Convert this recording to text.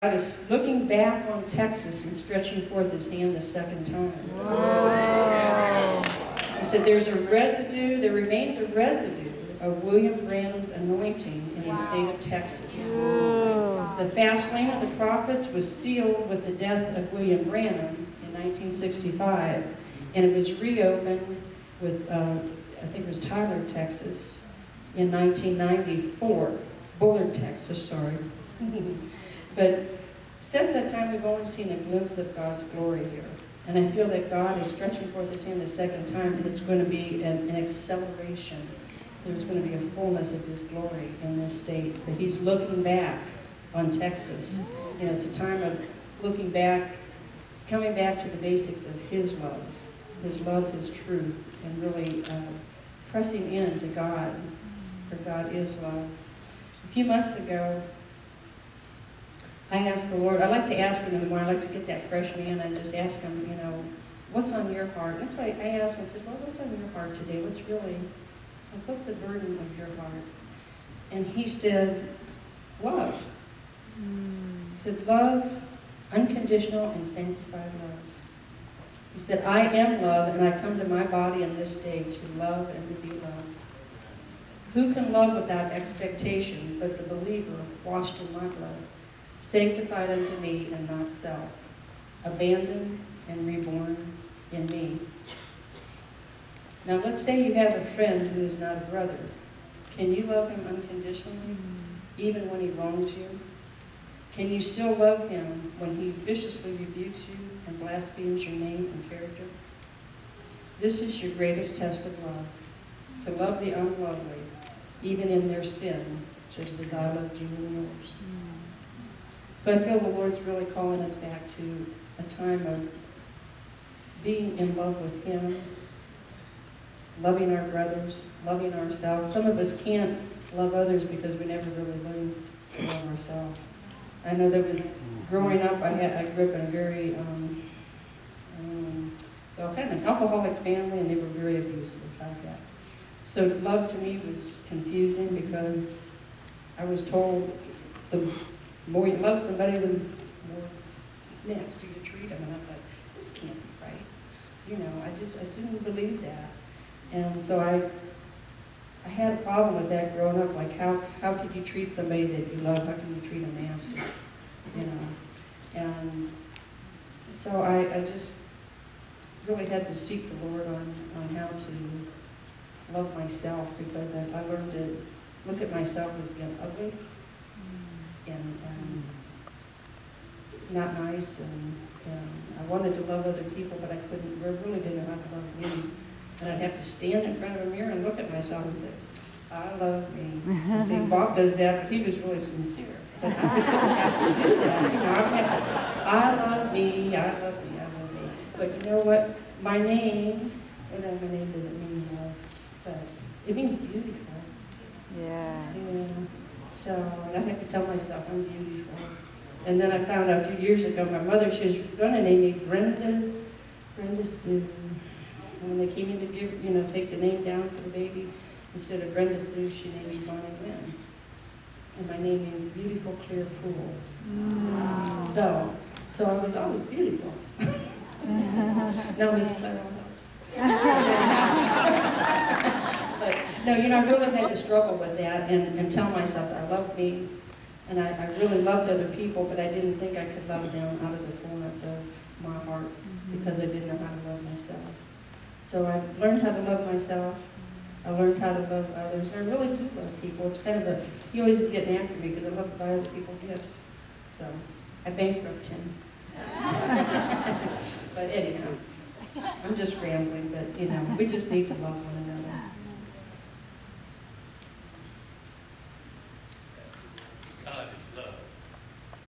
God is looking back on Texas and stretching forth his hand the second time. Wow. He said there remains a residue of William Branham's anointing in the state of Texas. The fast lane of the prophets was sealed with the death of William Branham in 1965, and it was reopened with, I think it was Tyler, Texas, in 1994. Bullard, Texas, sorry. But since that time, we've only seen a glimpse of God's glory here. And I feel that God is stretching forth his hand the second time, and it's going to be an acceleration. There's going to be a fullness of his glory in this state. So he's looking back on Texas. You know, it's a time of looking back, coming back to the basics of his love, his truth, and really pressing in to God, for God is love. A few months ago, I asked the Lord, I like to ask him in the morning, I like to get that fresh man and just ask him, you know, what's on your heart? And that's why I asked him, I said, well, what's on your heart today? What's the burden of your heart? And he said, love. He said, love, unconditional and sanctified love. He said, I am love, and I come to my body in this day to love and to be loved. Who can love without expectation but the believer washed in my blood? Sanctified unto me and not self, abandoned and reborn in me. Now let's say you have a friend who is not a brother. Can you love him unconditionally, even when he wrongs you? Can you still love him when he viciously rebukes you and blasphemes your name and character? This is your greatest test of love, to love the unlovely, even in their sin, just as I loved you in yours. So I feel the Lord's really calling us back to a time of being in love with him, loving our brothers, loving ourselves. Some of us can't love others because we never really learned to love ourselves. I know there was, growing up, I grew up in a very, kind of an alcoholic family, and they were very abusive. How's that? So love to me was confusing because I was told the more you love somebody, the more nasty you treat them. And I thought, this can't be right. You know, I didn't believe that. And so I had a problem with that growing up. Like, how could you treat somebody that you love? How can you treat them nasty? You know? And so I just really had to seek the Lord on how to love myself, because I learned to look at myself as being ugly and not nice, and I wanted to love other people, but I really didn't know how to love me. And I'd have to stand in front of a mirror and look at myself and say, I love me. And see, Bob does that, but he was really sincere. But I didn't have to do that. You know, I love me, I love me, I love me. But you know what? My name, my name doesn't mean love, but it means beautiful. Yes. Yeah. So I have to tell myself I'm beautiful. And then I found out a few years ago, my mother, she was going to name me Brenda Sue. And when they came in to take the name down for the baby, instead of Brenda Sue, she named me Bonnie Lynn. And my name means beautiful, clear pool. Wow. So I was always beautiful. Now Miss Clara But no, I really had to struggle with that and tell myself that I loved me, and I really loved other people, but I didn't think I could love them out of the fullness of my heart because I didn't know how to love myself. So I learned how to love myself. I learned how to love others. I really do love people. It's kind of he always is getting after me because I love to buy other people gifts. So I bankrupt him. But anyhow, I'm just rambling, but we just need to love one